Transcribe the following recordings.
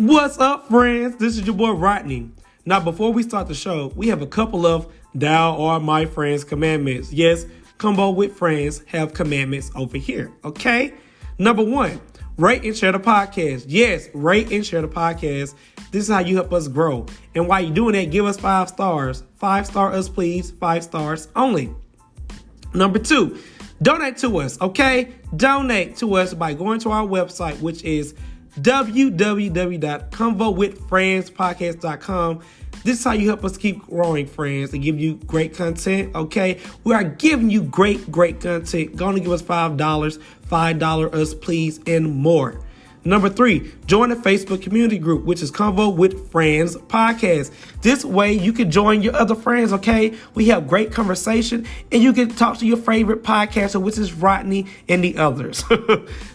What's up, friends? This is your boy Rodney. Now, before we start the show, we have a couple of Thou Art My Friends commandments. Yes, ConVo with Friends have commandments over here, okay? Number one, rate and share the podcast. Yes, rate and share the podcast. This is how you help us grow. And while you're doing that, give us 5 stars. 5-star us, please. 5 stars only. Number two, donate to us, okay? Donate to us by going to our website, which is www.convowithfriendspodcast.com. This is how you help us keep growing, friends, and give you great content, okay? We are giving you great content. Go on and give us $5, $5 us, please, and more. Number 3, join the Facebook community group, which is ConVo with Friends Podcast. This way, you can join your other friends, okay? We have great conversation, and you can talk to your favorite podcaster, which is Rodney and the others.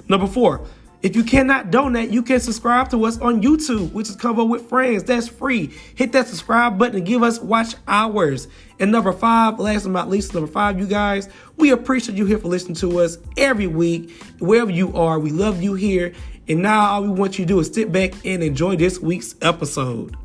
Number 4, if you cannot donate, you can subscribe to us on YouTube, which is ConVo with Friends. That's free. Hit that subscribe button and give us watch hours. And number 5, last but not least, number 5, you guys, we appreciate you here for listening to us every week, wherever you are. We love you here. And now all we want you to do is sit back and enjoy this week's episode.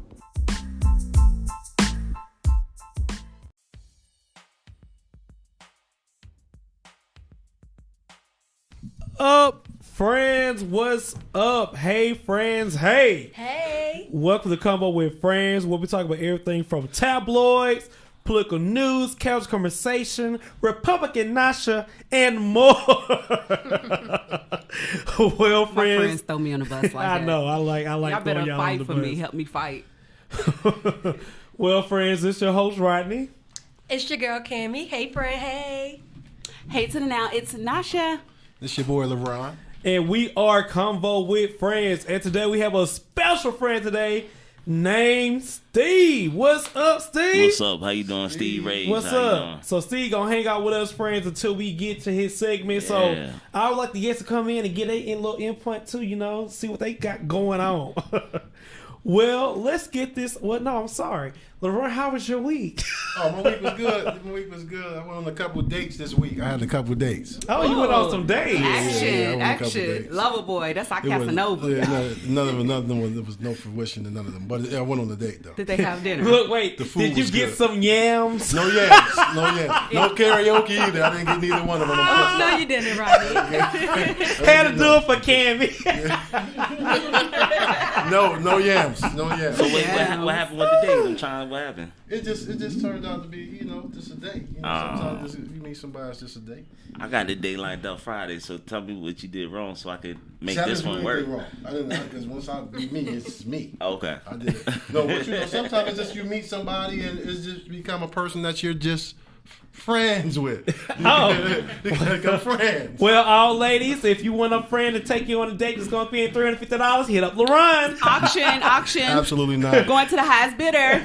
Up, friends, what's up? Hey, friends, hey. Hey. Welcome to ConVo with Friends, where we talk about everything from tabloids, political news, couch conversation, Republican Nasha, and more. Well, friends. My friends throw me on the bus like that. I know. I like y'all better y'all fight on the for bus. me. Help me fight. Well, friends, it's your host, Rodney. It's your girl, Cammy. Hey, friend. Hey. Hey to the now. It's Nasha. This your boy, LeBron. And we are ConVo with Friends. And today we have a special friend today named Steve. What's up, Steve? What's up? How you doing, Steve Ray? What's How you up? doing? So Steve gonna hang out with us, friends, until we get to his segment. So Yeah. I would like the guests to come in and get a little input too, see what they got going on. Well, let's get this. Well, no, I'm sorry. LeBron, how was your week? Oh, my week was good. I went on a couple dates this week. I had a couple dates. Oh, you went on some dates. I Action. went on a couple Action. dates. Lover boy. That's our It was- Casanova. yeah, none of them. There was no fruition in none of them. But I went on a date though. Did they have dinner? Look, wait. The food Did you was get good. some yams? No yams. No karaoke either. I didn't get neither one of them. Oh, no, you didn't, Rodney. Had to do it for Cammy. No yams. No yams. So what happened with the date? I'm trying. What happened? It just turned out to be, just a date. Sometimes you meet somebody, it's just a date. I got the date lined up Friday, so tell me what you did wrong so I could make See, I this didn't one do work. anything wrong. I didn't, because once I be me, it's me. Okay. I did it. No, but sometimes it's just you meet somebody and it's just become a person that you're just friends with. Oh. You become friends. Well, all ladies, if you want a friend to take you on a date that's going to be $350, hit up LaRon. Auction. Absolutely not. Going to the highest bidder.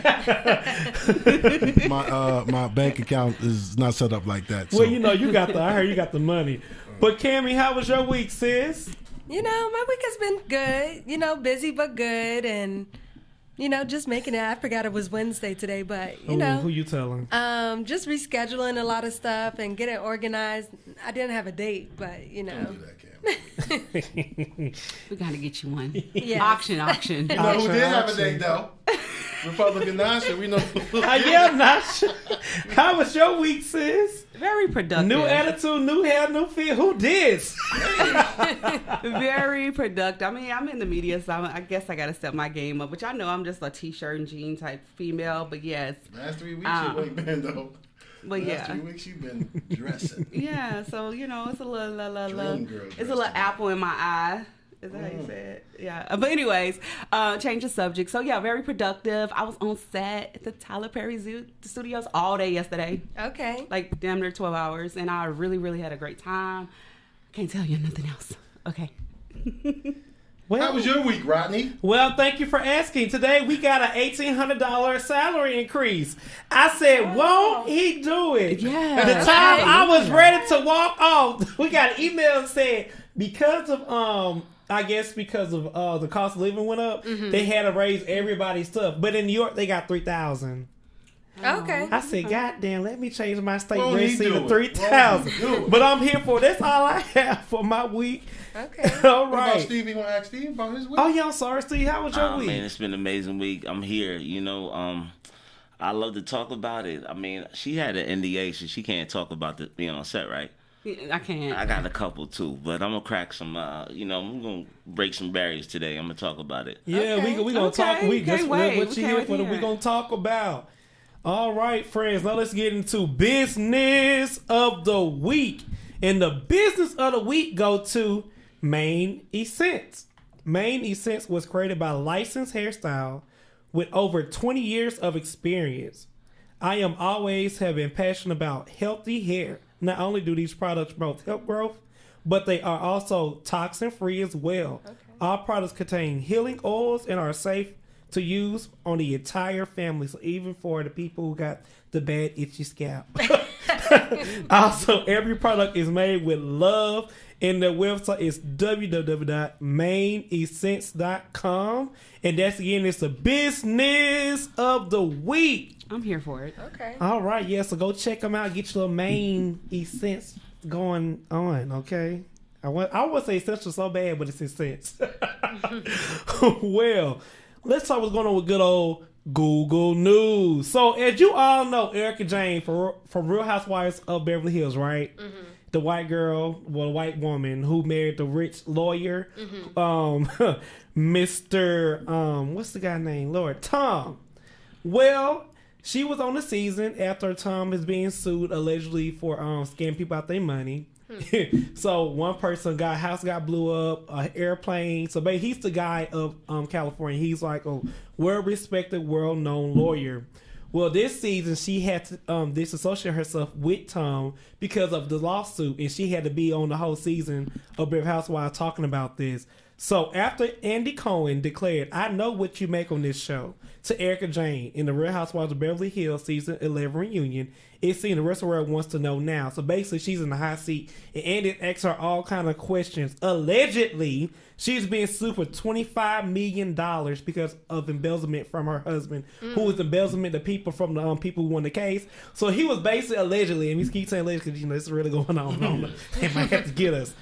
My bank account is not set up like that. So. Well, I heard you got the money. But Cammy, how was your week, sis? My week has been good. Busy but good. And, just making it. I forgot it was Wednesday today, but, Who you telling? just rescheduling a lot of stuff and getting organized. I didn't have a date, but, Don't do that, Cam. We got to get you one. Yes. Auction. You know who did have a date though? Republican Nasha. We know. Yeah, Nasha. How was your week, sis? Very productive. New attitude, new hair, new feel. Who did? Very productive. I mean, I'm in the media, so I guess I got to step my game up. Which I know I'm just a t-shirt and jean type female, but yes. Last 3 weeks you ain't been though. But Last 3 weeks you've been dressing. Yeah, so it's a little Dream girl it's a little dressing. apple in my eye. Is that how you say it? Yeah. But anyways, change the subject. So yeah, very productive. I was on set at the Tyler Perry Zoo Studios all day yesterday. okay. Like damn near 12 hours. And I really, really had a great time. Can't tell you nothing else. Okay. How was your week, Rodney? Well, thank you for asking. Today we got an $1,800 salary increase. I said, won't he do it? Yeah. The time I was ready to walk off, we got an email that said because of the cost of living went up, they had to raise everybody's stuff. But in New York, they got $3,000. Okay. I said, God damn, let me change my state Won't he receipt do to it? 3,000. Won't he do it? But I'm here for it. That's all I have for my week. Okay. All What about right. Steve? You want to ask Steve about his week? Oh, yeah, I'm sorry, Steve. How was your Oh week? man, it's been an amazing week. I'm here. I love to talk about it. I mean, she had an NDA, so she can't talk about being on set, right? I can't. I got a couple too, but I'm gonna crack some. I'm gonna break some barriers today. I'm gonna talk about it. Yeah, Okay. we gonna talk. Okay, We can't just wait. what We you can't here wait for? to We hear gonna it. talk about. All right, friends. Now let's get into business of the week, and the business of the week go to Main Essence. Main Essence was created by a licensed hairstyle with over 20 years of experience. I am always have been passionate about healthy hair. Not only do these products promote health growth, but they are also toxin free as well. Okay. All products contain healing oils and are safe to use on the entire family. So even for the people who got the bad itchy scalp. Also, every product is made with love, and their website is www.mainessence.com. And that's again, it's the business of the week. I'm here for it. Okay. All right, yeah, so go check them out. Get your little Main Essence going on, okay? I would say essential so bad, but it's Essence. Well, let's talk what's going on with good old Google News. So, as you all know, Erica Jane from Real Housewives of Beverly Hills, right? Mm-hmm. The white girl, well, white woman who married the rich lawyer, Mr. What's the guy name? Lord, Tom. Well, she was on the season after Tom is being sued allegedly for scamming people out their money. So one person house got blew up, airplane. So basically, he's the guy of California. He's like a well-respected, well-known lawyer. Well, this season she had to disassociate herself with Tom because of the lawsuit, and she had to be on the whole season of Beverly Housewives talking about this. So after Andy Cohen declared, "I know what you make on this show," to Erica Jane in the Real Housewives of Beverly Hills season 11 reunion, it seems the rest of the world wants to know now. So basically, she's in the hot seat, and Andy asks her all kind of questions. Allegedly, she's being sued for $25 million because of embezzlement from her husband, who was embezzlement the people from the people who won the case. So he was basically allegedly, and we keep saying allegedly because this is really going on. They might have to get us.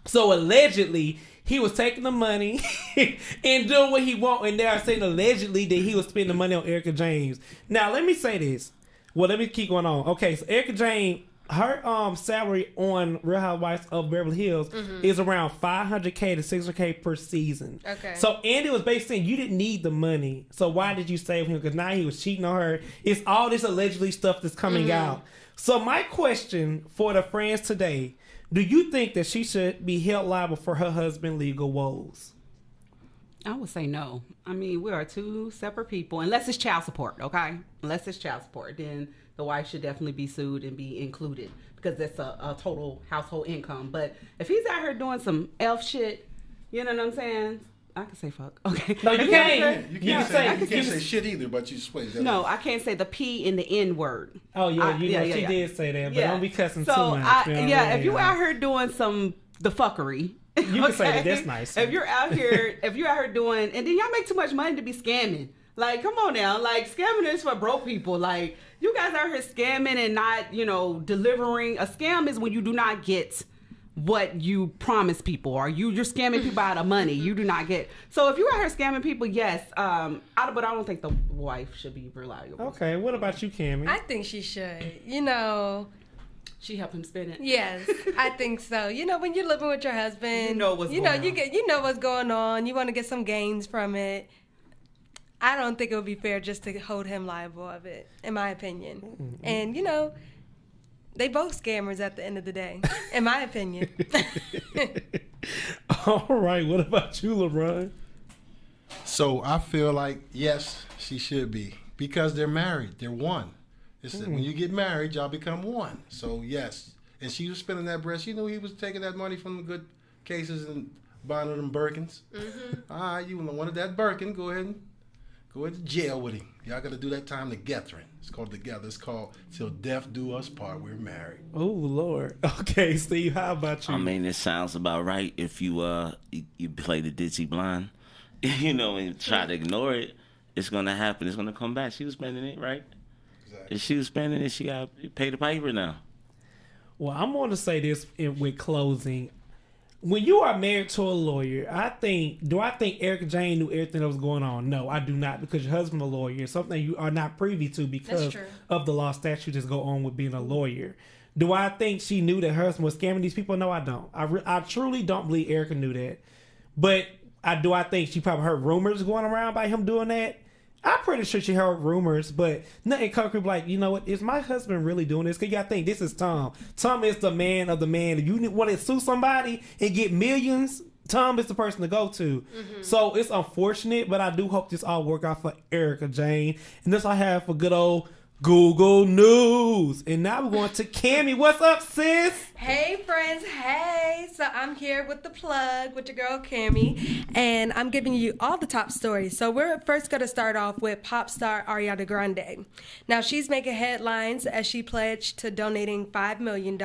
So allegedly, he was taking the money and doing what he want, and they are saying allegedly that he was spending money on Erica James. Now, let me say this. Well, let me keep going on. Okay, so Erica Jane, her salary on Real Housewives of Beverly Hills is around $500K to $600K per season. Okay. So Andy was basically saying you didn't need the money, so why did you save him? Because now he was cheating on her. It's all this allegedly stuff that's coming out. So my question for the friends today: do you think that she should be held liable for her husband's legal woes? I would say no. I mean, we are two separate people, unless it's child support, okay? Unless it's child support, then the wife should definitely be sued and be included because that's a total household income. But if he's out here doing some elf shit, you know what I'm saying? I can say fuck, okay? No, you can't. You can't say shit either, but you swear. No, I can't say the P in the N word. Oh, yeah, she did say that, but don't be cussing too much. If you out here doing the fuckery, you can say that. That's nice. If you're out here doing, and then y'all make too much money to be scamming. Like, come on now. Like, scamming is for broke people. Like, you guys out here scamming and not, delivering. A scam is when you do not get what you promise people, or you're scamming people out of money. You do not get. So if you're out here scamming people, yes. But I don't think the wife should be reliable. Okay. What about you, Cammy? I think she should. She helped him spend it. Yes, I think so. When you're living with your husband, you know what's going on. You know what's going on. You want to get some gains from it. I don't think it would be fair just to hold him liable of it, in my opinion. Mm-hmm. And they both scammers at the end of the day, in my opinion. All right, what about you, LeBron? So I feel like, yes, she should be. Because they're married. They're one. When you get married, y'all become one. So, yes. And she was spending that bread. She knew he was taking that money from the good cases and buying them Birkins. Mm-hmm. All right, you wanted that Birkin. Go ahead to jail with him. Y'all got to do that time together. It's called together. It's called Till Death Do Us Part. We're married. Oh, Lord. Okay, Steve, how about you? I mean, it sounds about right if you play the ditzy blind, and try to ignore it. it's gonna happen. It's gonna come back. She was spending it, right? Exactly. If she was spending it, she got to pay the piper now. Well, I'm going to say this with closing. When you are married to a lawyer, do I think Erica Jane knew everything that was going on? No, I do not, because your husband's a lawyer. Something you are not privy to because of the law statutes that go on with being a lawyer. Do I think she knew that her husband was scamming these people? No, I don't. I truly don't believe Erica knew that. But I think she probably heard rumors going around by him doing that. I'm pretty sure she heard rumors, but nothing concrete. Like, you know what? Is my husband really doing this? Because you got to think, this is Tom. Tom is the man of the man. If you want to sue somebody and get millions, Tom is the person to go to. Mm-hmm. So it's unfortunate, but I do hope this all work out for Erica Jane. And this I have for good old Google News. And now we're going to Cammie. What's up, sis? Hey, friends. Hey. So I'm here with the plug with your girl, Cammie. And I'm giving you all the top stories. So we're first going to start off with pop star Ariana Grande. Now, she's making headlines as she pledged to donating $5 million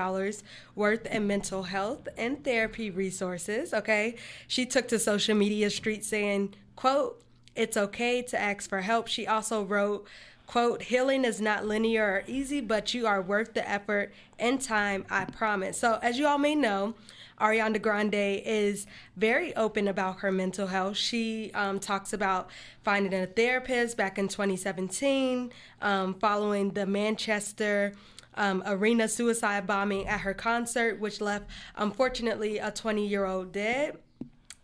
worth in mental health and therapy resources, okay? She took to social media streets saying, quote, "It's okay to ask for help." She also wrote, quote, "Healing is not linear or easy, but you are worth the effort and time, I promise." So as you all may know, Ariana Grande is very open about her mental health. She talks about finding a therapist back in 2017, following the Manchester arena suicide bombing at her concert, which left, unfortunately, a 20-year-old dead.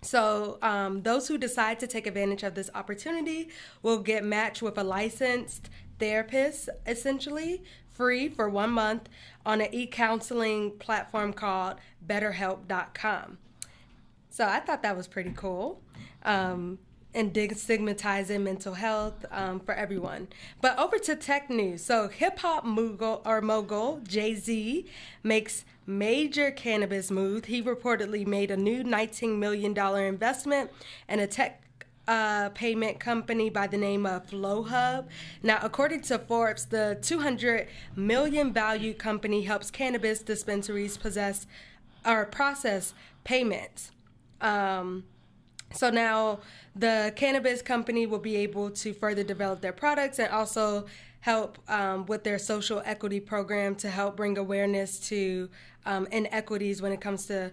So those who decide to take advantage of this opportunity will get matched with a licensed therapist, essentially, free for 1 month on an e-counseling platform called BetterHelp.com. So I thought that was pretty cool. And stigmatizing mental health for everyone. But over to tech news. So hip-hop mogul Jay-Z makes major cannabis move. He reportedly made a new $19 million investment in a tech payment company by the name of FlowHub. Now, according to Forbes, the $200 million value company helps cannabis dispensaries process payments. So now the cannabis company will be able to further develop their products and also help with their social equity program to help bring awareness to inequities when it comes to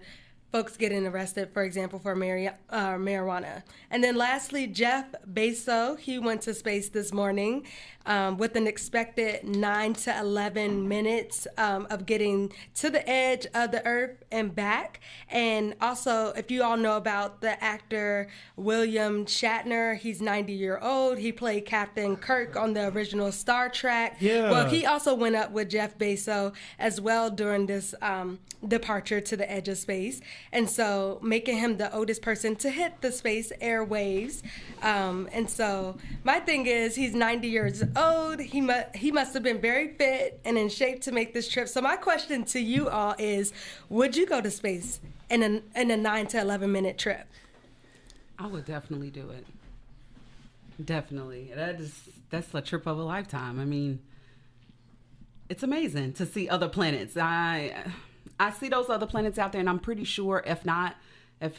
folks getting arrested, for example, for marijuana. And then lastly, Jeff Bezos, he went to space this morning with an expected 9 to 11 minutes of getting to the edge of the Earth and back. And also, if you all know about the actor William Shatner, he's 90-year-old. He played Captain Kirk on the original Star Trek. Yeah. Well, he also went up with Jeff Bezos as well during this departure to the edge of space. And so making him the oldest person to hit the space airwaves. And so my thing is, he's 90 years old. He must have been very fit and in shape to make this trip. So my question to you all is, would you go to space in a 9 to 11 minute trip? I would definitely do it. Definitely. That's a trip of a lifetime. I mean, it's amazing to see other planets. I see those other planets out there, and I'm pretty sure if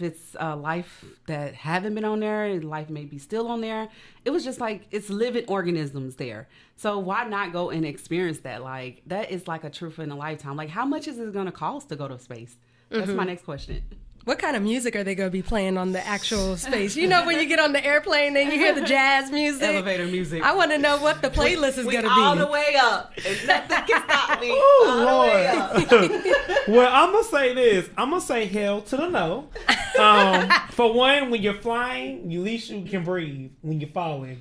it's life that haven't been on there, life may be still on there. It was just like, it's living organisms there. So why not go and experience that? Like, that is like a trip in a lifetime. Like, how much is it going to cost to go to space? That's my next question. What kind of music are they going to be playing on the actual space? You know, when you get on the airplane and you hear the jazz music? Elevator music. I want to know what the playlist is going to be. All the way up. And nothing can stop me. Oh, Lord. Well, I'm going to say this. I'm going to say hell to the no. For one, when you're flying, at least you can breathe when you're falling.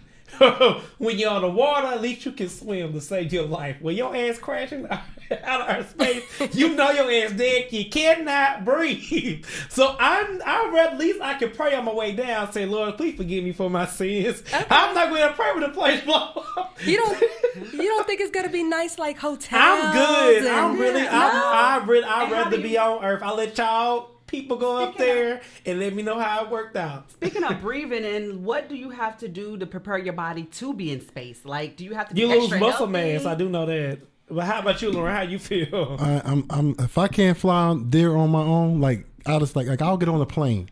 When you're on the water, at least you can swim to save your life. When your ass crashing out of our space, you know your ass dead. You cannot breathe. So at least I can pray on my way down, say, Lord, please forgive me for my sins. Okay. I'm not going to pray when the place blow up. You don't think it's going to be nice like hotels? I'm good. I'd rather be on Earth. I'll let y'all people go up there and let me know how it worked out. Speaking of breathing, and what do you have to do to prepare your body to be in space? Like, do you have to? You lose muscle mass. I do know that. But how about you, Lauren? How you feel? I'm if I can't fly there on my own, like I'll just like I'll get on a plane,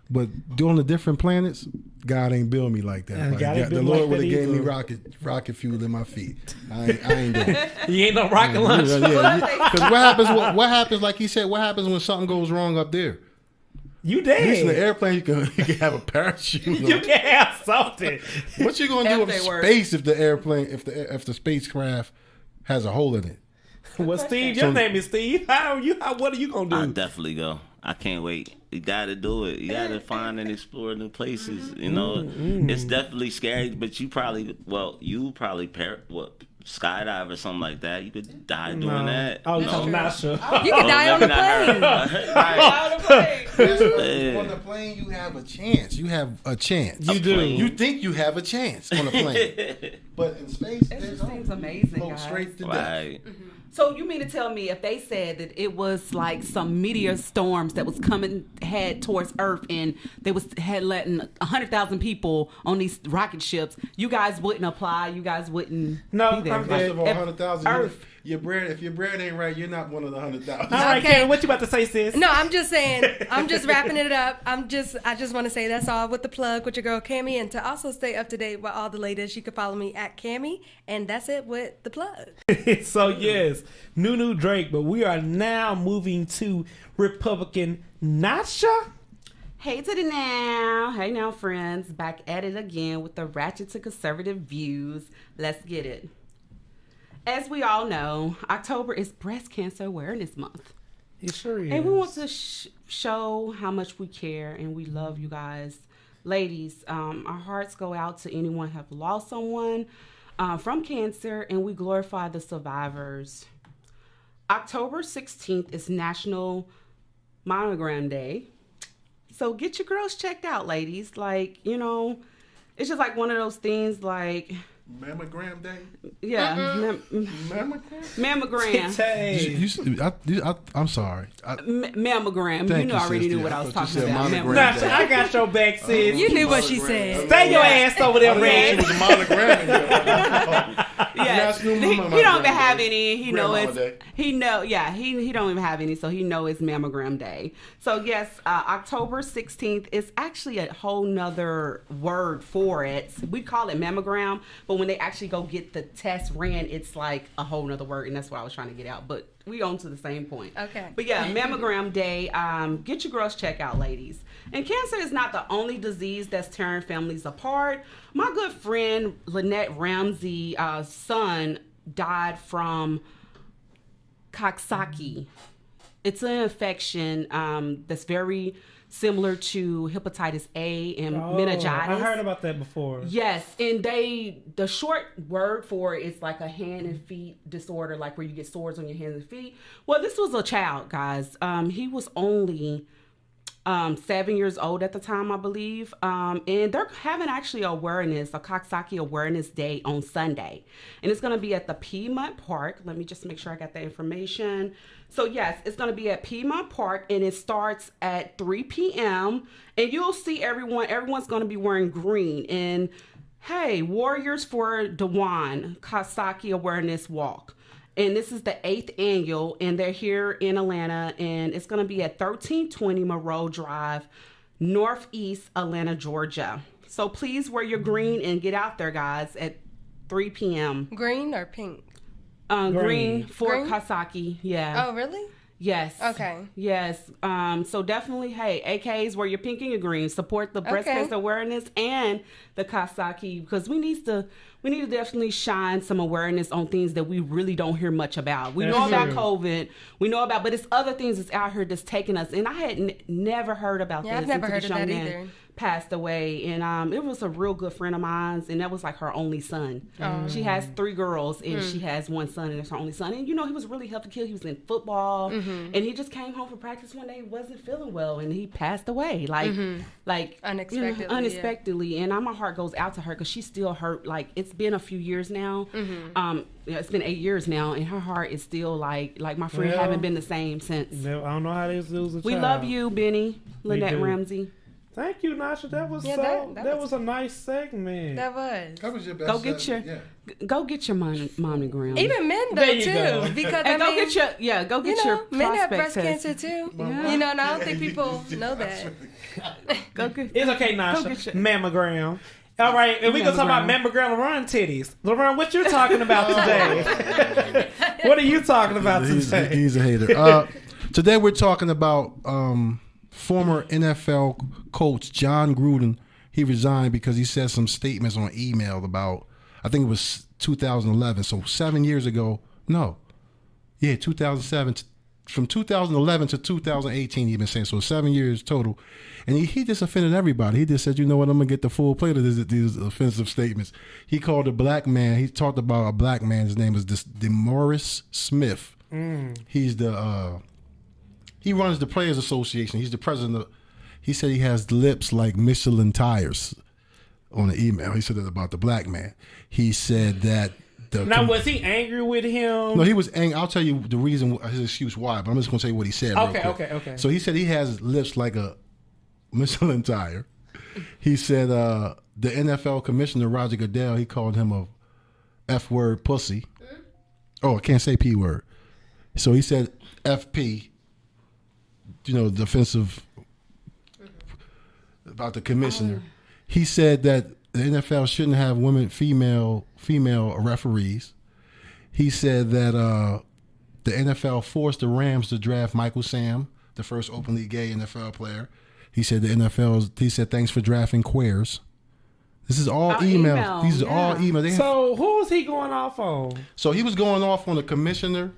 but doing the different planets, God ain't build me like that. Like, God ain't the build Lord like would have that gave me either. rocket fuel in my feet. I ain't doing it. You ain't no rocket launch. Because what happens? Like he said, what happens when something goes wrong up there? You At least in the dead. airplane, you can have a parachute. You can have something. What you gonna do If with they work. space if the airplane, if the spacecraft has a hole in it? Well, Steve, your name is Steve. What are you gonna do? I'll definitely go. I can't wait. You got to do it. You got to find and explore new places. You know, it's definitely scary, but you probably skydive or something like that. You could die doing that. Oh, no. I'm not sure. You can die on the plane. Right. On the plane, you have a chance. You have a chance. You do. You think you have a chance on a plane, but in space, It there's just seems amazing, go guys. straight to death. Right. So you mean to tell me if they said that it was like some meteor storms that was coming head towards Earth and they had letting 100,000 people on these rocket ships, you guys wouldn't apply? You guys wouldn't No, be there? I'm First good. of all, If 100,000. Earth. If your bread ain't right, you're not one of the 100,000. All right, Okay. Karen, what you about to say, sis? No, I'm just saying. I'm just wrapping it up. I just want to say that's all with the plug with your girl Cammy, and to also stay up to date with all the latest, you can follow me at Cammy, and that's it with the plug. So yes, new Drake, but we are now moving to Republican Natasha. Hey to the now. Hey now, friends. Back at it again with the ratchet to conservative views. Let's get it. As we all know, October is Breast Cancer Awareness Month. It sure is. And we want to show how much we care and we love you guys. Ladies, our hearts go out to anyone who have lost someone from cancer, and we glorify the survivors. October 16th is National Mammogram Day. So get your girls checked out, ladies. Like, you know, it's just like one of those things like... Mammogram day. Yeah, Mammogram. mammogram. I'm sorry. Mammogram. Thank You know, you, I already sister. knew what I I was thought you talking said about. monogram. Mammogram. Natasha, I got your back, sis. You knew what she said. Stay your ass over there, It man. was a monogram. Yes. National He Mammogram don't even have Day. any. He Grandmama know it's Day. he don't even have any, so he know it's Mammogram Day. So yes, October 16th is actually a whole nother word for it. We call it mammogram, but when they actually go get the test ran, it's like a whole nother word, and that's what I was trying to get out. But we on to the same point. Okay. But yeah, Mammogram Day. Get your girls checked out, ladies. And cancer is not the only disease that's tearing families apart. My good friend Lynette Ramsey's son died from Coxsackie. It's an infection that's very similar to hepatitis A and meningitis. I heard about that before. Yes, and the short word for it is like a hand and feet disorder, like where you get sores on your hands and feet. Well, this was a child, guys. He was only 7 years old at the time, I believe. And they're having actually a Coxsackie Awareness Day on Sunday. And it's going to be at the Piedmont Park. Let me just make sure I got that information. So yes, it's going to be at Piedmont Park, and it starts at 3 p.m. And you'll see everyone's going to be wearing green. And hey, Warriors for Dewan Coxsackie Awareness Walk. And this is the 8th annual, and they're here in Atlanta, and it's going to be at 1320 Monroe Drive, Northeast Atlanta, Georgia. So please wear your green and get out there, guys, at 3 p.m. Green or pink? Green for Green? Coxsackie, yeah. Oh, really? Yes. Okay. Yes. So definitely, hey, AKs, wear your pink and your green. Support the breast Okay. cancer awareness and the Coxsackie, because we need to definitely shine some awareness on things that we really don't hear much about. We know about COVID. We know about, but it's other things that's out here that's taking us. And I had never heard about Yeah, this. I've never until heard this of that young man either. passed away, and it was a real good friend of mine, and that was like her only son. She has 3 girls, and she has one son, and it's her only son. And you know, he was a really healthy kid. He was in football, and he just came home from practice one day, wasn't feeling well, and he passed away like Unexpectedly, you know, unexpectedly. And my heart goes out to her because she's still hurt. Like, it's been a few years now. It's been 8 years now, and her heart is still like my friend Well, haven't been the same since. I don't know how this is. We love you, Benny, Lynette do. Ramsey. Thank you, Nasha. That was that was a nice segment. That was. That was your best. Go get your monogram. Even men though There you too, go. because And I mean, go get your men have prospect breast test. cancer too. Yeah. You know, and I don't think people know that. Go get. It's okay, Nasha. Go get your- Mammogram. All right, and we gonna talk about mammogram LaRon titties. LaRon, what you talking about today? What are you talking about today? He's a hater. Today we're talking about former NFL coach John Gruden. He resigned because he said some statements on email about, I think it was 2011, so 7 years ago. No. Yeah, 2007. From 2011 to 2018, he's been saying, so 7 years total. And he just offended everybody. He just said, you know what, I'm going to get the full plate of these offensive statements. He called a black man, he talked about a black man, his name is DeMaurice Smith. He's the, he runs the Players Association. He's the president. He said he has lips like Michelin tires on the email. He said that about the black man. He said that. Now, was he angry with him? No, he was angry. I'll tell you the reason, his excuse why, but I'm just going to tell you what he said. Okay. So he said he has lips like a Michelin tire. He said the NFL commissioner, Roger Goodell, he called him a F-word pussy. Oh, I can't say P-word. So he said FP, defensive about the commissioner. He said that the NFL shouldn't have female referees. He said that the NFL forced the Rams to draft Michael Sam, the first openly gay NFL player. He said he said thanks for drafting queers. This is all emails. These are all emails. So who was he going off on? So he was going off on the commissioner,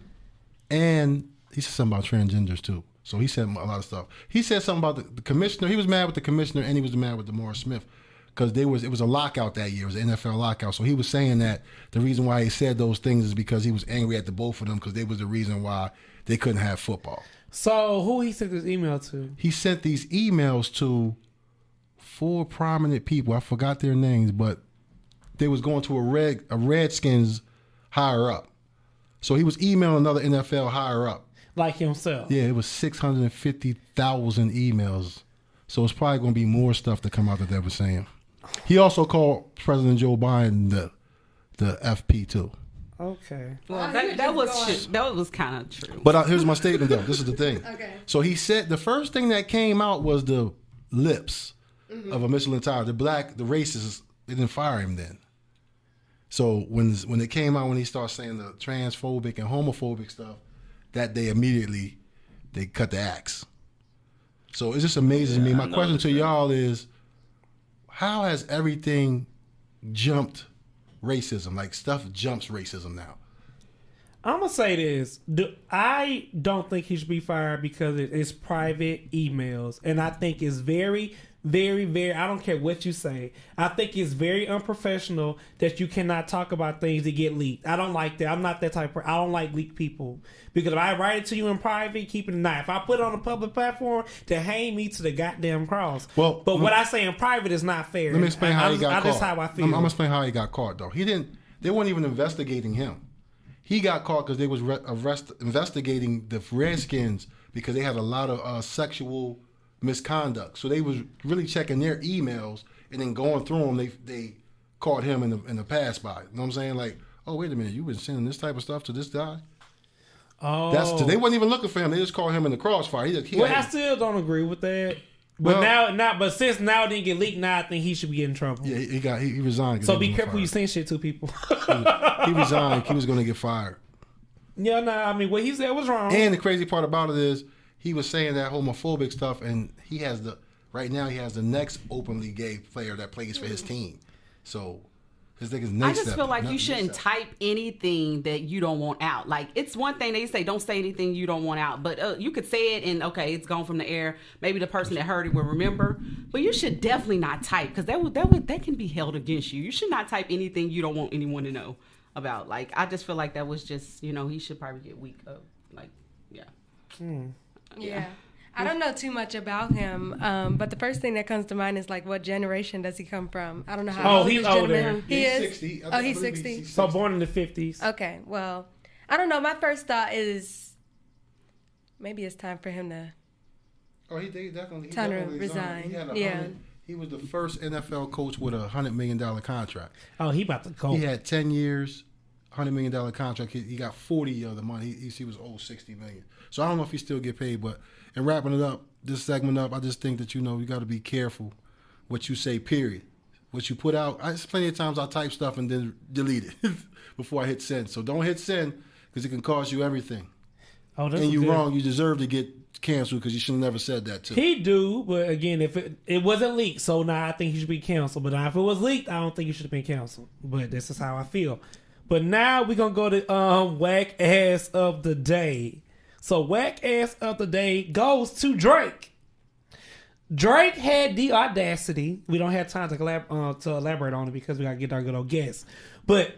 and he said something about transgenders too. So he said a lot of stuff. He said something about the commissioner. He was mad with the commissioner, and he was mad with DeMaurice Smith because it was a lockout that year. It was an NFL lockout. So he was saying that the reason why he said those things is because he was angry at the both of them because they was the reason why they couldn't have football. So who he sent this email to? He sent these emails to 4 prominent people. I forgot their names, but they was going to a Redskins higher up. So he was emailing another NFL higher up. Like himself. Yeah, it was 650,000 emails. So it's probably going to be more stuff to come out that they were saying. He also called President Joe Biden the FP too. Okay. Well, that was kind of true. But here's my statement though. This is the thing. Okay. So he said the first thing that came out was the lips of a Michelin tire. The racists, they didn't fire him then. So when it came out, when he started saying the transphobic and homophobic stuff, that day immediately they cut the axe. So it just amazes me. My question to y'all is, how has everything jumped racism? Like stuff jumps racism now. I'm going to say this. I don't think he should be fired because it's private emails. And I think it's very, very, very, I don't care what you say. I think it's very unprofessional that you cannot talk about things that get leaked. I don't like that. I'm not that type of person. I don't like leaked people. Because if I write it to you in private, keep it a knife. If I put it on a public platform, to hang me to the goddamn cross. But what I say in private is not fair. Let me explain how he got caught. That's how I feel. I'm going to explain how he got caught, though. They weren't even investigating him. He got caught because they was investigating the Redskins because they had a lot of sexual misconduct. So they was really checking their emails and then going through them. They caught him in the pass by. You know what I'm saying? Like, oh, wait a minute, you been sending this type of stuff to this guy? Oh. They wasn't even looking for him. They just caught him in the crossfire. I still don't agree with that. But but since now it didn't get leaked, now I think he should be in trouble. Yeah, he resigned. So be careful you send shit to people. He resigned. He was going to get fired. Yeah, I mean what he said was wrong. And the crazy part about it is he was saying that homophobic stuff, and right now he has the next openly gay player that plays for his team. So his nigga's next. I just feel like you shouldn't type anything that you don't want out. Like, it's one thing they say, don't say anything you don't want out. But you could say it and, okay, it's gone from the air. Maybe the person that heard it will remember. But you should definitely not type because that can be held against you. You should not type anything you don't want anyone to know about. Like, I just feel like that was just, he should probably get weak up. Like, yeah. Yeah. I don't know too much about him, but the first thing that comes to mind is like, what generation does he come from? I don't know how old he's this older. gentleman- He is 60. He's 60. So born in the 50s. Okay, well, I don't know. My first thought is maybe it's time for him to Oh, he definitely. Time to definitely resign. He had Yeah. He was the first NFL coach with $100 million contract. Oh, he about to go. He had 10 years, $100 million contract. He got 40 of the money. He was owed $60 million. So I don't know if he still get paid, but in wrapping it up, this segment up, I just think that, you got to be careful what you say, period. What you put out. There's plenty of times I type stuff and then delete it before I hit send. So don't hit send because it can cost you everything. Oh, that's and you good. wrong. You deserve to get canceled because you should have never said that too. He do, but again, if it wasn't leaked, so now I think he should be canceled. But now if it was leaked, I don't think he should have been canceled. But this is how I feel. But now we're gonna go to whack ass of the day. So whack ass of the day goes to Drake. Drake had the audacity. We don't have time to elaborate on it because we gotta get our good old guest. But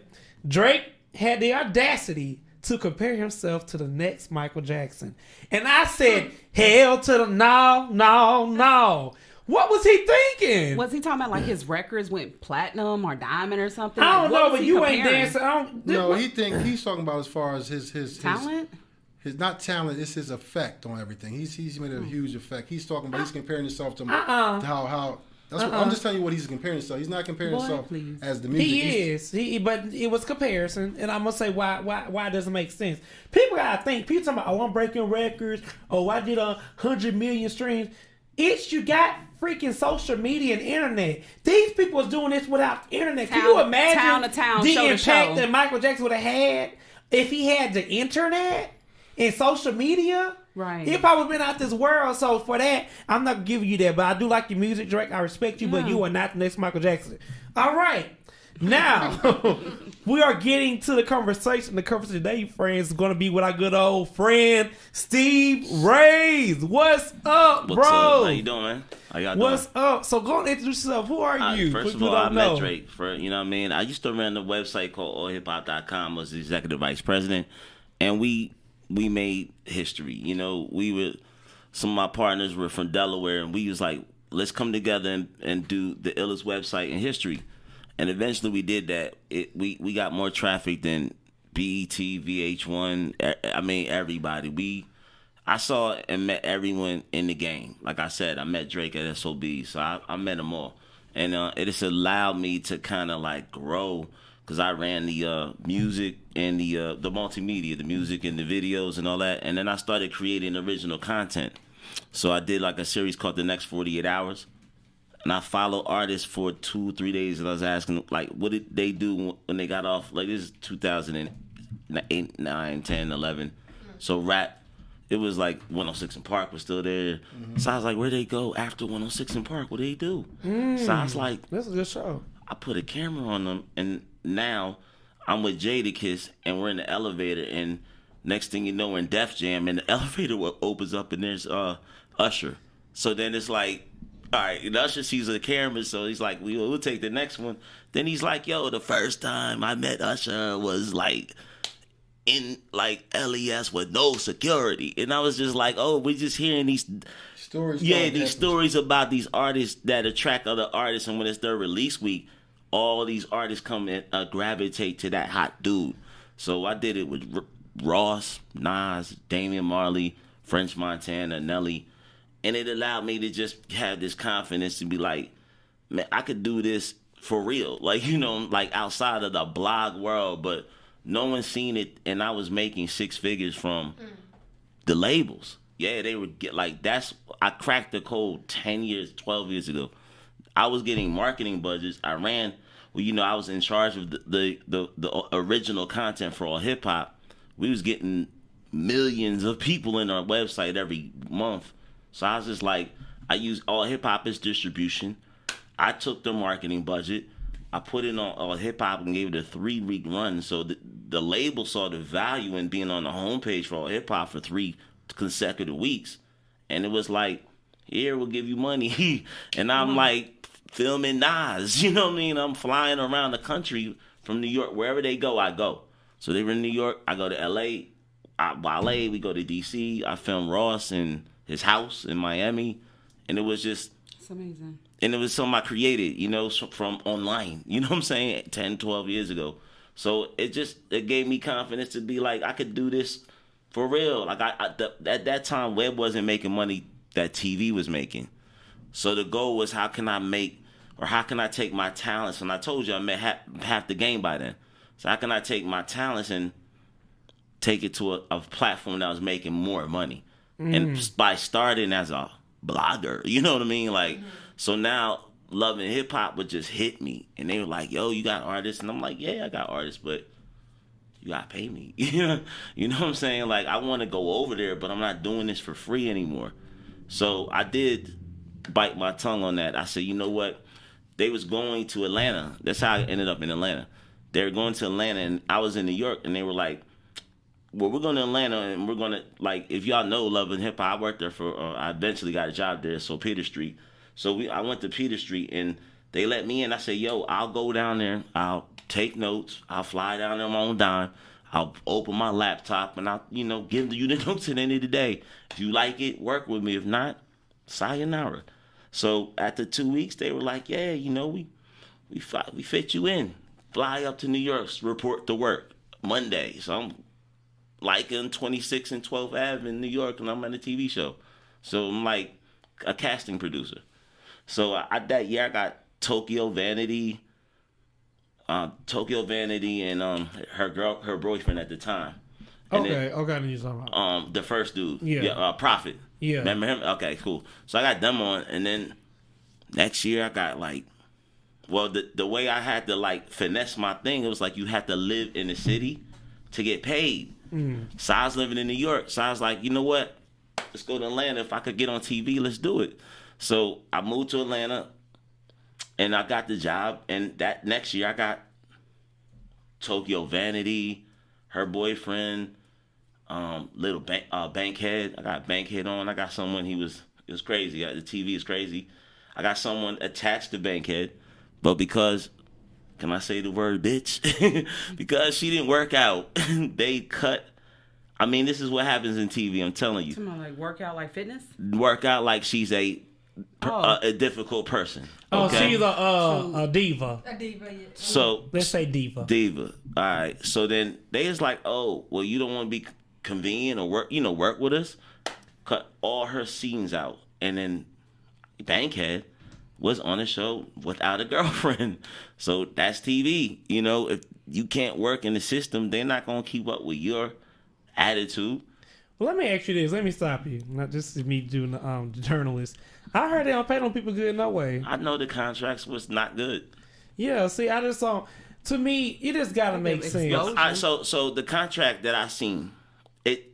Drake had the audacity to compare himself to the next Michael Jackson. And I said, hell to the no. What was he thinking? Was he talking about like his records went platinum or diamond or something? I don't Like, know, but you ain't dancing. No, he's talking about as far as his talent. His not talent, it's his effect on everything. He's made a huge effect. He's talking about he's comparing himself to how. That's what, I'm just telling you what he's comparing himself. He's not comparing himself as the music. But it was comparison, and I'm gonna say why it doesn't make sense. People gotta think. People talking about, I'm breaking records. I did 100 million streams. You got freaking social media and internet. These people was doing this without internet. Can you imagine town to town, the show to impact show that Michael Jackson would have had if he had the internet and social media? Right. He probably been out this world. So for that, I'm not giving you that. But I do like your music, Drake. I respect you, but you are not the next Michael Jackson. All right. Now, we are getting to the conversation. The conversation today, friends, is going to be with our good old friend, Steve Rays. What's up, bro? What's up? How you doing, man? How y'all doing? What's up? So go and introduce yourself. Who are you? First of all, I met Drake. You know what I mean? I used to run a website called allhiphop.com. I was the executive vice president. And we made history. Some of my partners were from Delaware, and we was like, let's come together and do the illest website in history. And eventually we did that. We got more traffic than BET, VH1. I mean, everybody. I saw and met everyone in the game. Like I said, I met Drake at SOB, so I met them all. And it just allowed me to kind of like grow, because I ran the music and the multimedia, the music and the videos and all that. And then I started creating original content. So I did like a series called The Next 48 Hours. And I followed artists for 2-3 days, and I was asking, like, what did they do when they got off? Like, this is 2008, 9, 10, 11. So rap, it was like 106 in Park was still there. Mm-hmm. So I was like, where'd they go after 106 in Park? What did they do? So I was like, this is a good show. I put a camera on them, and now I'm with Jadakiss, and we're in the elevator, and next thing you know, we're in Def Jam, and the elevator opens up, and there's Usher. So then it's like, all right, and Usher sees the camera, so he's like, we'll take the next one. Then he's like, yo, the first time I met Usher was like in like LES with no security. And I was just like, oh, we're just hearing these stories. Yeah, these stories about these artists that attract other artists, and when it's their release week, all these artists come and gravitate to that hot dude. So I did it with Ross, Nas, Damian Marley, French Montana, Nelly. And it allowed me to just have this confidence to be like, man, I could do this for real. Like, like outside of the blog world, but no one's seen it. And I was making 6 figures from the labels. Yeah, they would get like, I cracked the code 10 years, 12 years ago. I was getting marketing budgets. I ran, I was in charge of the original content for all hip hop. We was getting millions of people in our website every month. So I was just like, I used all hip hop as distribution. I took the marketing budget, I put it on all hip hop and gave it a 3-week run. So the label saw the value in being on the homepage for all hip hop for 3 consecutive weeks. And it was like, here, we'll give you money. And I'm like filming Nas, you know what I mean? I'm flying around the country from New York. Wherever they go, I go. So they were in New York, I go to LA. Wale, we go to DC. I film Ross and his house in Miami, and it was just, it's amazing. And it was something I created, from online, you know what I'm saying, 10, 12 years ago. So it gave me confidence to be like, I could do this for real. Like at that time, Webb wasn't making money that TV was making. So the goal was, how can I take my talents? And I told you I met half the game by then. So how can I take my talents and take it to a platform that was making more money? And by starting as a blogger, you know what I mean? Like, so now Love and Hip Hop would just hit me. And they were like, yo, you got artists? And I'm like, yeah, I got artists, but you got to pay me. You know what I'm saying? Like, I want to go over there, but I'm not doing this for free anymore. So I did bite my tongue on that. I said, you know what? They was going to Atlanta. That's how I ended up in Atlanta. They were going to Atlanta, and I was in New York, and they were like, well, we're going to Atlanta, and we're going to, like, if y'all know Love and Hip Hop, I worked there I eventually got a job there, so Peter Street. So I went to Peter Street, and they let me in. I said, yo, I'll go down there. I'll take notes. I'll fly down there on my own dime. I'll open my laptop, and I'll, give you the notes at the end of the day. If you like it, work with me. If not, sayonara. So after 2 weeks, they were like, yeah, we fit you in. Fly up to New York, report to work Monday. So I'm liking 26 and 12th Ave in New York, and I'm at a TV show. So I'm like a casting producer. So that year I got Tokyo Vanity and her boyfriend at the time. And okay, I know you're talking about. The first dude, Prophet. Yeah. Remember him? Okay, cool. So I got them on, and then next year I got the way I had to finesse my thing, it was like you had to live in the city to get paid. So I was living in New York. So I was like, you know what? Let's go to Atlanta. If I could get on TV, let's do it. So I moved to Atlanta, and I got the job. And that next year I got Tokyo Vanity, her boyfriend, little Bankhead. I got Bankhead on. I got someone. It was crazy. The TV is crazy. I got someone attached to Bankhead, but because, can I say the word bitch? Because she didn't work out, they cut. I mean, this is what happens in TV. I'm telling you. Someone like work out like fitness. Work out like she's a difficult person. Oh, okay? she's a diva. A diva, yeah. So let's say diva. Diva. All right. So then they is like, oh, well, you don't want to be convenient or work with us. Cut all her scenes out, and then Bankhead was on a show without a girlfriend. So that's TV. If you can't work in the system, they're not gonna keep up with your attitude. Well, let me ask you this. Let me stop you. Not just me doing the journalist. I heard they don't pay them people good no way. I know the contracts was not good. Yeah, see, I just saw. To me, it just gotta make sense. So the contract that I seen,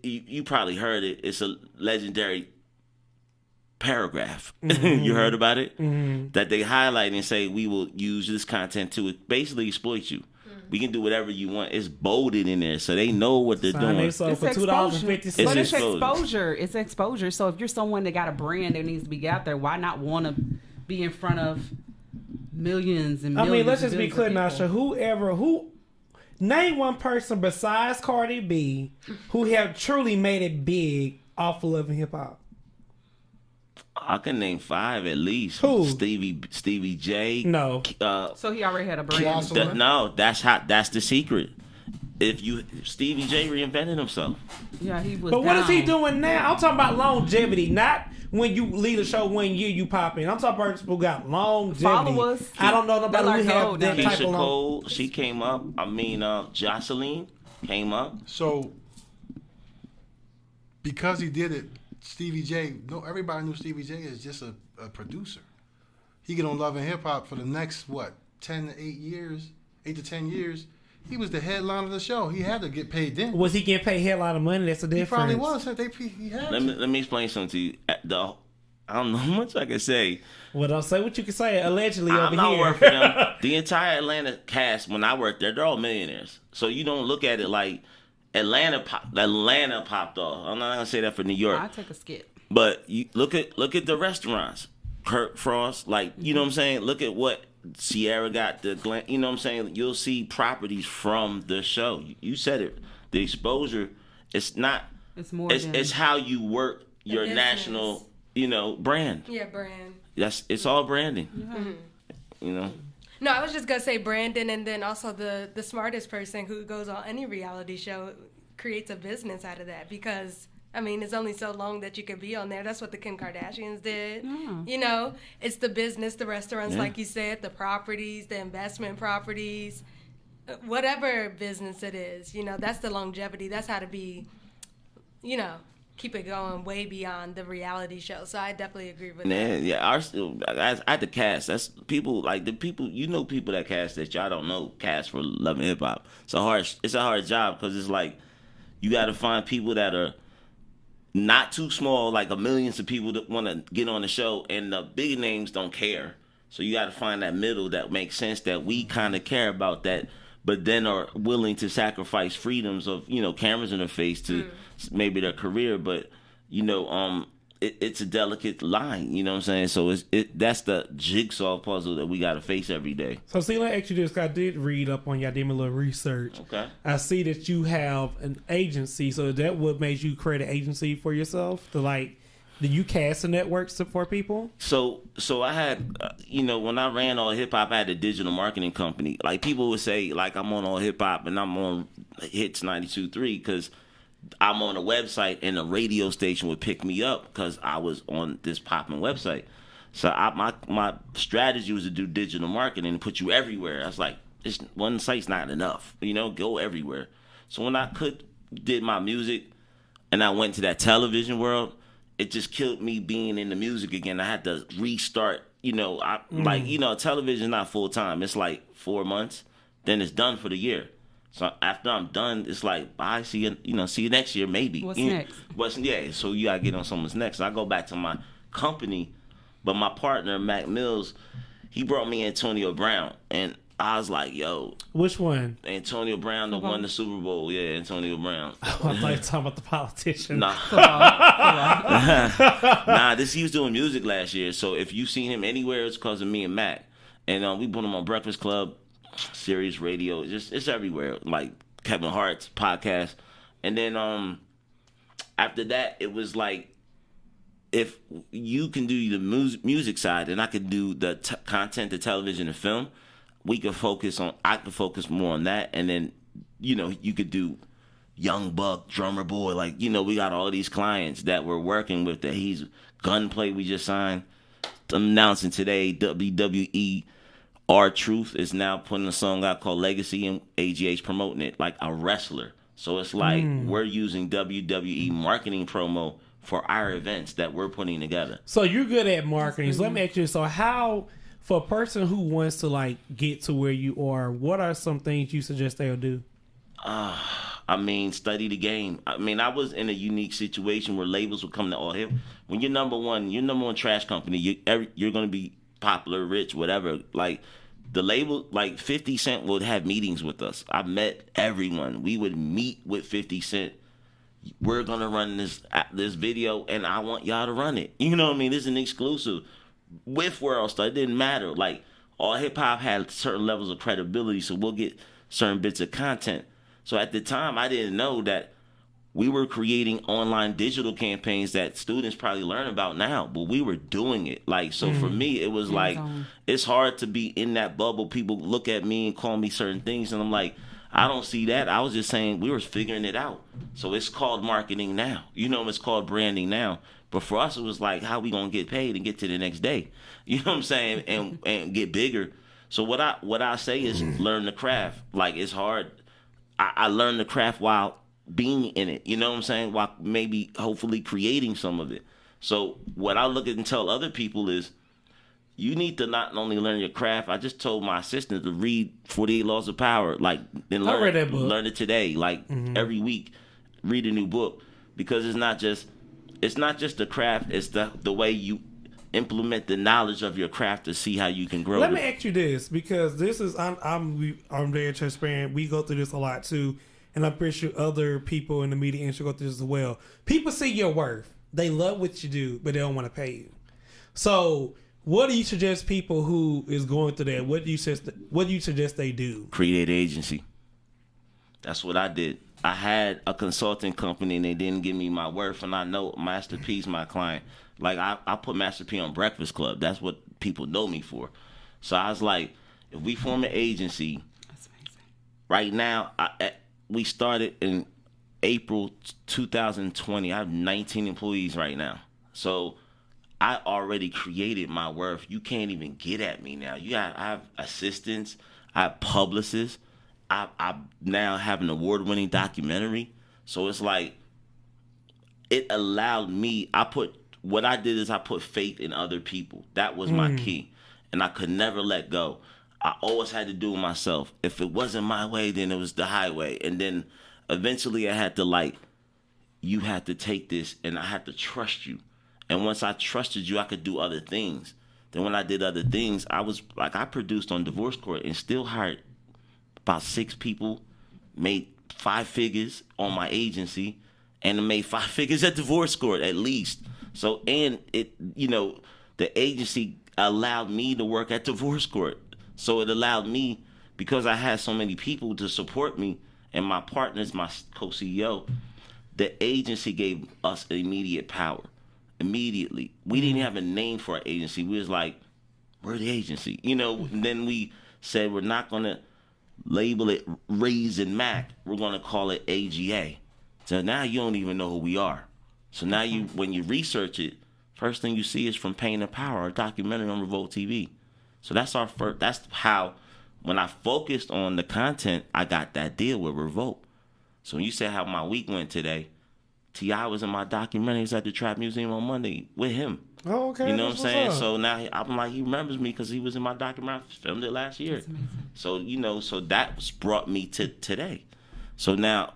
you probably heard it. It's a legendary paragraph. You heard about it? That they highlight and say, we will use this content to basically exploit you. We can do whatever you want. It's bolded in there, so they know what they're doing. So for $2.50, but it's exposure. It's exposure. So if you're someone that got a brand that needs to be out there, why not want to be in front of millions and millions? I mean, let's just be clear, Nasha. Name one person besides Cardi B who have truly made it big off of Love and Hip Hop. I can name 5 at least. Who? Stevie J. No. So he already had a brand. That's the secret. Stevie J reinvented himself. Yeah, he was. But what is he doing now? I'm talking about longevity, not when you lead a show 1 year you pop in. I'm talking about people who got longevity. Followers. I don't know nobody who have that type of Keisha Cole, she came up. I mean, Jocelyn came up. So because he did it, Stevie J, everybody knew Stevie J is just a producer. He get on Love and Hip Hop for the next 8 to 10 years. He was the headline of the show. He had to get paid then. Was he getting paid a lot of money? That's the difference. He probably was. He had let me explain something to you. I don't know how much I can say. Well, don't say what you can say. Allegedly I'm not working for them. The entire Atlanta cast, when I worked there, they're all millionaires. So you don't look at it like Atlanta popped off. I'm not gonna say that for New York. I take a skip. But you look at the restaurants. Kirk Frost, you know what I'm saying? Look at what Sierra got, you know what I'm saying? You'll see properties from the show. You said it. The exposure, it's not. It's more. It's how you work your national, brand. Yeah, brand. It's all branding. Mm-hmm. No, I was just gonna say Brandon, and then also the smartest person who goes on any reality show creates a business out of that, because I mean, it's only so long that you can be on there. That's what the Kim Kardashians did. Yeah. You know, it's the business, the restaurants, Yeah. like you said, the properties, the investment properties, whatever business it is. You know, that's the longevity. That's how to be, you know, keep it going way beyond the reality show. So I definitely agree with that. Yeah. At the cast, that's people like the people people that cast that y'all don't know cast for Love and Hip Hop. It's a hard job because it's like you got to find people that are not too small, like millions of people that want to get on the show, and the big names don't care. So you got to find that middle that makes sense, that we kind of care about that, but then are willing to sacrifice freedoms of, cameras in their face to maybe their career. But, it's a delicate line, you know what I'm saying? So that's the jigsaw puzzle that we got to face every day. So see, let me ask you this. I did read up on you. I did my little research. Okay. I see that you have an agency. So is that what made you create an agency for yourself? Do you cast the networks for people? So I had, when I ran All Hip Hop, I had a digital marketing company. Like people would say, like I'm on All Hip Hop and I'm on Hits 92.3 because I'm on a website and a radio station would pick me up because I was on this popping website. So my strategy was to do digital marketing and put you everywhere. I was like, one site's not enough, go everywhere. So when I did my music and I went to that television world, it just killed me being in the music again. I had to restart, television is not full time. It's like 4 months, then it's done for the year. So after I'm done, it's like, bye, see you next year, maybe. What's next? So you gotta get on someone's next. So I go back to my company, but my partner, Mac Mills, he brought me Antonio Brown. And I was like, yo. Which one? Antonio Brown that won the Super Bowl. Yeah, Antonio Brown. I thought you were talking about the politician. Nah. He was doing music last year. So if you seen him anywhere, it's because of me and Mac. And we put him on Breakfast Club, Sirius Radio. It's everywhere. Like Kevin Hart's podcast. And then after that, it was like, if you can do the music side and I could do the content, the television and film, I could focus more on that. And then, you could do Young Buck, Drummer Boy. Like, we got all these clients that we're working with that he's Gunplay we just signed. I'm announcing today, WWE R-Truth is now putting a song out called Legacy and AGH promoting it like a wrestler. So it's like we're using WWE marketing promo for our events that we're putting together. So you're good at marketing. So let me ask you, so how, for a person who wants to get to where you are, what are some things you suggest they'll do? Study the game. I was in a unique situation where labels would come to All Hip. When you're number one trash company, you're going to be popular, rich, whatever. Like the label, like 50 Cent would have meetings with us. I met everyone. We would meet with 50 Cent. We're going to run this video and I want y'all to run it. You know what I mean? This is an exclusive with World Star. It didn't matter. Like All Hip Hop had certain levels of credibility, so we'll get certain bits of content. So at the time, I didn't know that we were creating online digital campaigns that students probably learn about now, but we were doing it. Like, so for me, it was like, it's hard to be in that bubble. People look at me and call me certain things, and I'm like, I don't see that. I was just saying we were figuring it out. So it's called marketing now. It's called branding now. But for us, it was like, how we going to get paid and get to the next day? You know what I'm saying? And get bigger. So what I say is learn the craft. Like, it's hard. I learned the craft while being in it. You know what I'm saying? While maybe, hopefully, creating some of it. So what I look at and tell other people is, you need to not only learn your craft. I just told my assistant to read 48 Laws of Power, and I read that book. Learn it today, every week, read a new book, because it's not just the craft. It's the way you implement the knowledge of your craft to see how you can grow. Let me ask you this, because this is I'm very transparent. We go through this a lot too, and I'm pretty sure other people in the media industry go through this as well. People see your worth. They love what you do, but they don't want to pay you. So what do you suggest people who is going through that? What do you suggest they do? Create an agency. That's what I did. I had a consulting company and they didn't give me my worth, and I know Master P's my client. Like I put Master P on Breakfast Club. That's what people know me for. So I was like, if we form an agency, That's amazing. right now we started in April 2020. I have 19 employees right now. So I already created my worth. You can't even get at me now. I have assistants. I have publicists. I now have an award-winning documentary. So it's like, it allowed me, what I did is I put faith in other people. That was my key. And I could never let go. I always had to do it myself. If it wasn't my way, then it was the highway. And then eventually I had to you had to take this, and I had to trust you. And once I trusted you, I could do other things. Then when I did other things, I produced on Divorce Court and still hired about 6 people, made 5 figures on my agency, and made 5 figures at Divorce Court at least. So, and the agency allowed me to work at Divorce Court. So it allowed me, because I had so many people to support me and my partners, my co-CEO, the agency gave us immediate power. Immediately. We didn't have a name for our agency. We was like, we're the agency. And then we said, we're not going to label it Raisin Mac. We're going to call it AGA. So now you don't even know who we are. So now when you research it, first thing you see is From Pain to Power, a documentary on Revolt TV. So that's how, when I focused on the content, I got that deal with Revolt. So when you said how my week went today, T.I. was in my documentary. He was at the Trap Museum on Monday with him. Oh, okay. You know what I'm saying? So now I'm like, he remembers me because he was in my documentary. I filmed it last year. So, so that brought me to today. So now,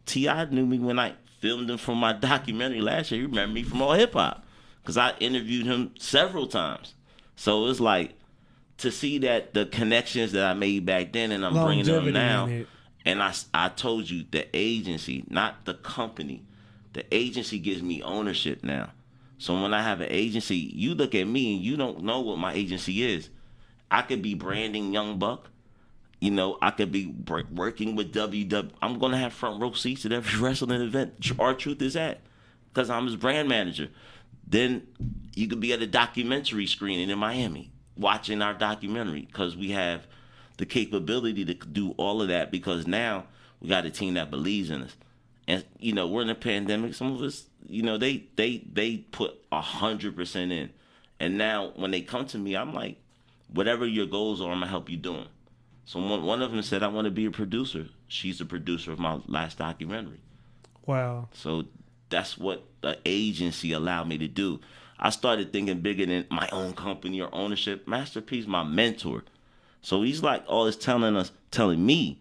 T.I. knew me when I filmed him from my documentary last year. He remembered me from All Hip Hop because I interviewed him several times. So it's like, to see that the connections that I made back then and I'm bringing them now. And I told you, the agency, not the company, the agency gives me ownership now. So when I have an agency, you look at me and you don't know what my agency is. I could be branding Young Buck. I could be working with WW. I'm going to have front row seats at every wrestling event R-Truth is at because I'm his brand manager. Then you could be at a documentary screening in Miami watching our documentary because we have the capability to do all of that because now we got a team that believes in us. And, we're in a pandemic. Some of us, they put 100% in. And now when they come to me, I'm like, whatever your goals are, I'm going to help you do them. So one of them said, I want to be a producer. She's the producer of my last documentary. Wow. So that's what the agency allowed me to do. I started thinking bigger than my own company or ownership. Masterpiece, my mentor. So he's like always telling me,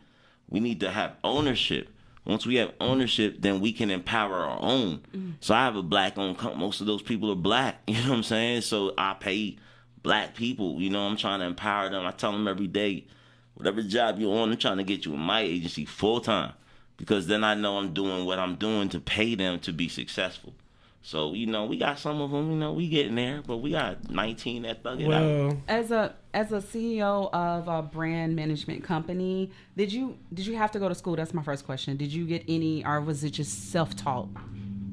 we need to have ownership. Once we have ownership, then we can empower our own. So I have a black-owned company. Most of those people are black. You know what I'm saying? So I pay black people. I'm trying to empower them. I tell them every day, whatever job you're on, I'm trying to get you in my agency full-time. Because then I know I'm doing what I'm doing to pay them to be successful. So, we got some of them, we getting there, but we got 19 that thug it out. As a CEO of a brand management company, did you have to go to school? That's my first question. Did you get any, or was it just self-taught?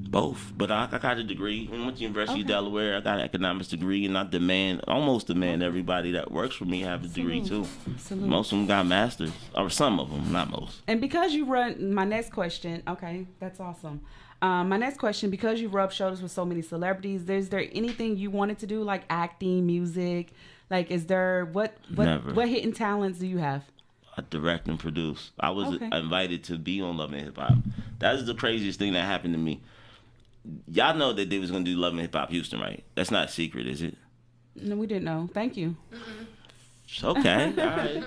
Both, but I got a degree. I went to University of Delaware. I got an economics degree, and I almost demand everybody that works for me have a degree too. Absolutely. Most of them got masters, or some of them, not most. And because you run, my next question, okay, that's awesome. My next question, because you rub shoulders with so many celebrities, is there anything you wanted to do, like acting, music? Like, is there, what hidden talents do you have? I direct and produce. I was invited to be on Love and Hip Hop. That is the craziest thing that happened to me. Y'all know that they was going to do Love and Hip Hop Houston, right? That's not a secret, is it? No, we didn't know. Thank you. Okay, all right.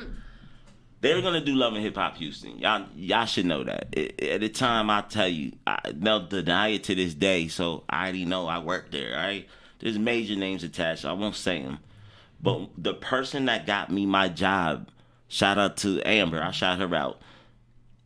They were gonna do Love and Hip Hop Houston. Y'all should know that. At the time, I tell you, I don't deny it to this day. So I already know I worked there. Right? There's major names attached. So I won't say them. But the person that got me my job, shout out to Amber. I shout her out.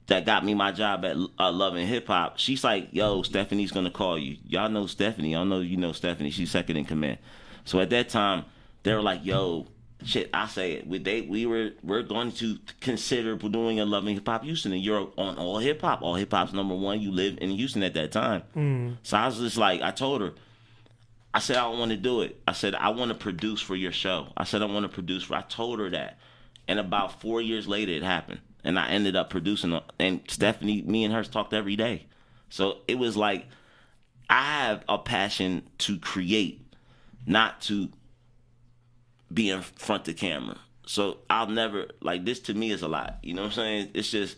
That got me my job at Love and Hip Hop. She's like, "Yo, Stephanie's gonna call you." Y'all know Stephanie. I don't know if you know Stephanie. She's second in command. So at that time, they were like, "Yo." Shit, I say it. We're going to consider doing a Love and Hip Hop Houston, and you're on All Hip Hop. All Hip Hop's #1. You live in Houston at that time. So I was just like, I told her, I said, I don't want to do it. I said, I want to produce for your show. I said, I want to produce for. I told her that, and about 4 years later, it happened. and I ended up producing. And Stephanie, me and her talked every day. So it was like I have a passion to create, not to be in front of the camera. So I'll never, like, this to me is a lot. You know what I'm saying? It's just,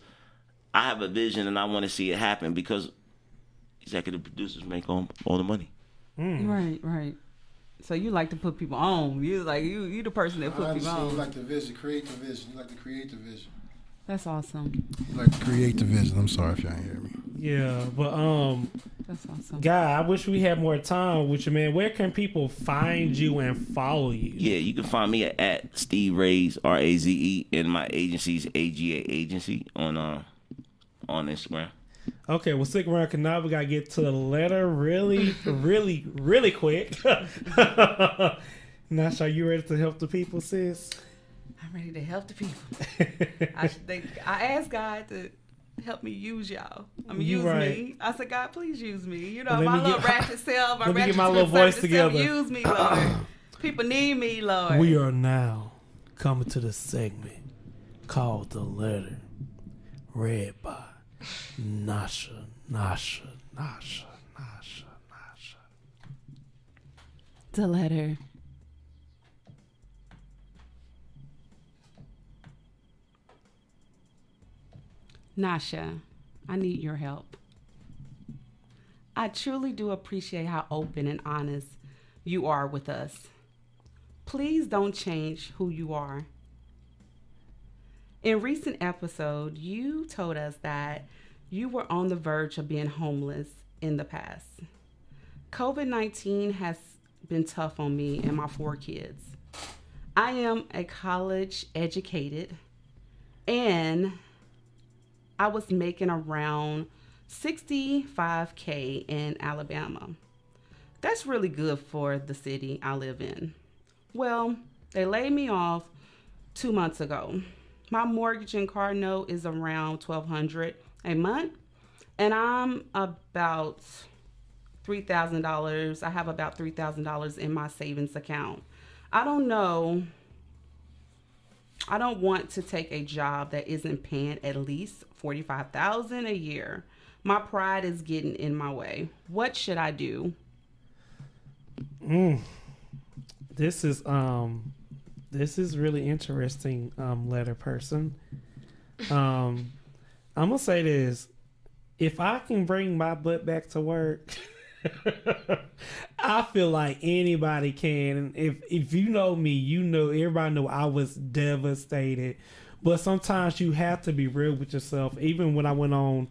I have a vision and I want to see it happen because executive producers make all the money. Right. So you like to put people on. You the person that put people on. You like the vision, create the vision. You like to create the vision. That's awesome. You like to create the vision. I'm sorry if y'all didn't hear me. Yeah, but that's awesome. God, I wish we had more time with you, man. Where can people find you and follow you? Yeah, you can find me at Steve Raze, Raze, and my agency's AGA Agency on Instagram. Okay, well, stick around because now we got to get to the letter really, really, really quick. Nasha, you ready to help the people, sis? I'm ready to help the people. I asked God to help me use y'all. Use me. I said, God, please use me. You know, my little ratchet self, my ratchet my little voice together. Use me, Lord. People need me, Lord. We are now coming to the segment called The Letter, read by Nasha. The letter. Nasha, I need your help. I truly do appreciate how open and honest you are with us. Please don't change who you are. In recent episode, you told us that you were on the verge of being homeless in the past. COVID-19 has been tough on me and my 4 kids. I am a college educated and I was making around $65K in Alabama. That's really good for the city I live in. Well, they laid me off 2 months ago. My mortgage and car note is around $1,200 a month, and I'm about $3,000. I have about $3,000 in my savings account. I don't want to take a job that isn't paying at least $45,000 a year. My pride is getting in my way. What should I do? This is really interesting, letter person. I'm gonna say this: if I can bring my butt back to work, I feel like anybody can. If you know me, you know everybody know I was devastated. But sometimes you have to be real with yourself. Even when I went on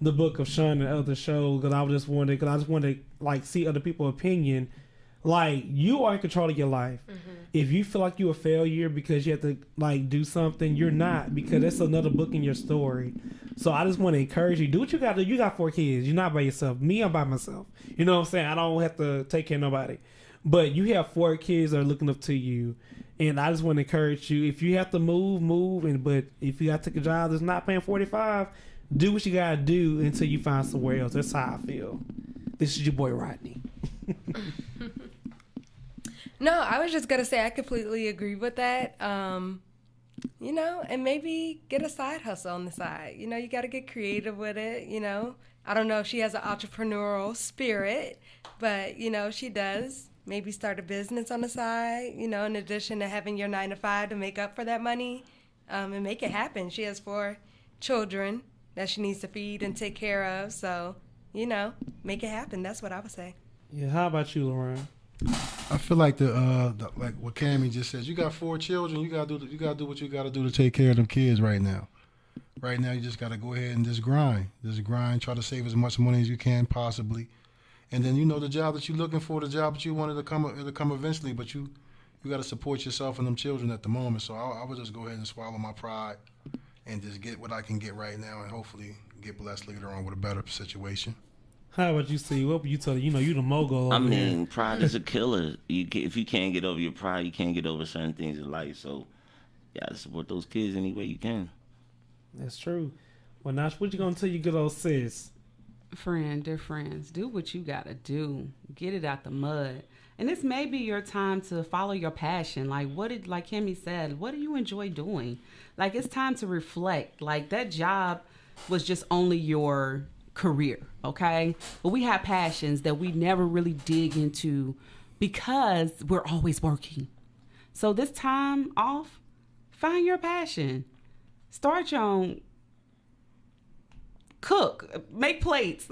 the Book of Sean and other shows, because I just wanted to like see other people's opinion. Like, you are in control of your life. Mm-hmm. If you feel like you're a failure because you have to like do something, you're not, because that's another book in your story. So I just want to encourage you, do what you got to do. You got 4 kids. You're not by yourself. Me, I'm by myself. You know what I'm saying? I don't have to take care of nobody. But you have 4 kids that are looking up to you. And I just want to encourage you, if you have to move. But if you got to take a job that's not paying $45, do what you got to do until you find somewhere else. That's how I feel. This is your boy, Rodney. No, I was just going to say I completely agree with that. You know, and maybe get a side hustle on the side. You know, you got to get creative with it, you know. I don't know if she has an entrepreneurial spirit, but, you know, she does. Maybe start a business on the side, you know, in addition to having your 9 to 5 to make up for that money, and make it happen. She has 4 children that she needs to feed and take care of. So, you know, make it happen. That's what I would say. Yeah, how about you, Lauren? I feel like like what Cammie just says. You got 4 children. You gotta do what you gotta do to take care of them kids right now. Right now, you just gotta go ahead and just grind. Try to save as much money as you can possibly, and then you know the job that you're looking for, the job that you wanted to come eventually. But you gotta support yourself and them children at the moment. So I would just go ahead and swallow my pride and just get what I can get right now, and hopefully get blessed later on with a better situation. How about you, see? What would you tell her? You know, you the mogul over here. Pride is a killer. If you can't get over your pride, you can't get over certain things in life. So, you gotta support those kids any way you can. That's true. Well, Nash, what you gonna tell your good old sis? Dear friends, do what you gotta do. Get it out the mud. And this may be your time to follow your passion. Like like Kimmy said, what do you enjoy doing? Like, it's time to reflect. Like, that job was just only your career, okay? But we have passions that we never really dig into because we're always working. So this time off, find your passion. Start your own. Cook, make plates,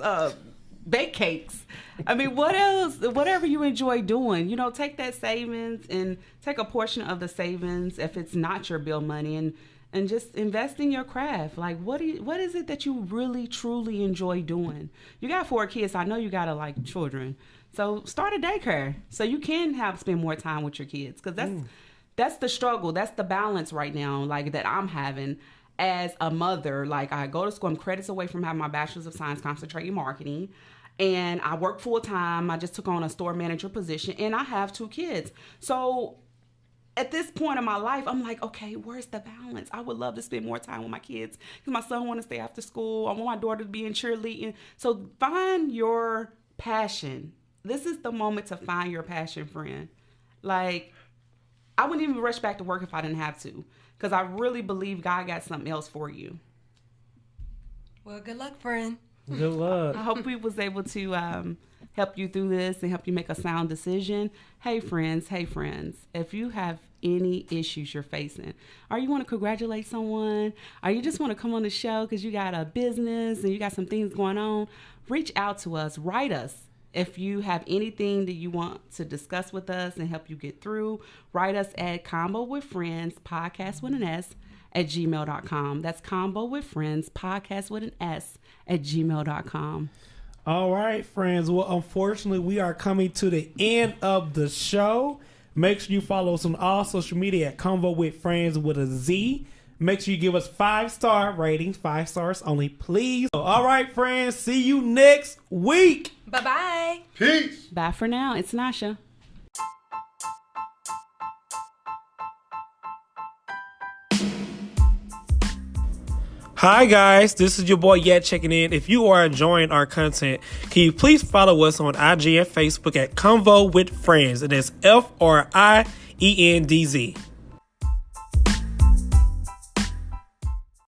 bake cakes. I mean, what else? Whatever you enjoy doing, take that savings and take a portion of the savings if it's not your bill money and just invest in your craft. Like, what is it that you really truly enjoy doing? You got 4 kids. I know you got to like children. So start a daycare so you can spend more time with your kids, because that's the struggle. That's the balance right now, like, that I'm having. As a mother, like, I go to school, I'm credits away from having my bachelor's of science, concentrating in marketing, and I work full time. I just took on a store manager position, and I have 2 kids. So at this point in my life, I'm like, okay, where's the balance? I would love to spend more time with my kids because my son want to stay after school. I want my daughter to be in cheerleading. So find your passion. This is the moment to find your passion, friend. Like, I wouldn't even rush back to work if I didn't have to, because I really believe God got something else for you. Well, good luck, friend. Good luck. I hope we was able to help you through this and help you make a sound decision. Hey, friends, if you have any issues you're facing, or you want to congratulate someone, or you just want to come on the show because you got a business and you got some things going on, reach out to us, write us. If you have anything that you want to discuss with us and help you get through, write us at ConVo with Friends, podcast with an S, at gmail.com. That's ConVo with Friends, podcast with an S, at gmail.com. All right, friends. Well, unfortunately, we are coming to the end of the show. Make sure you follow us on all social media at ConVo with Friends with a Z. Make sure you give us 5-star ratings, 5 stars only, please. All right, friends. See you next week. Bye-bye. Peace. Bye for now. It's Nasha. Hi guys, this is your boy Yet checking in. If you are enjoying our content, can you please follow us on IG and Facebook at ConVo with Friends, and it's FRIENDZ.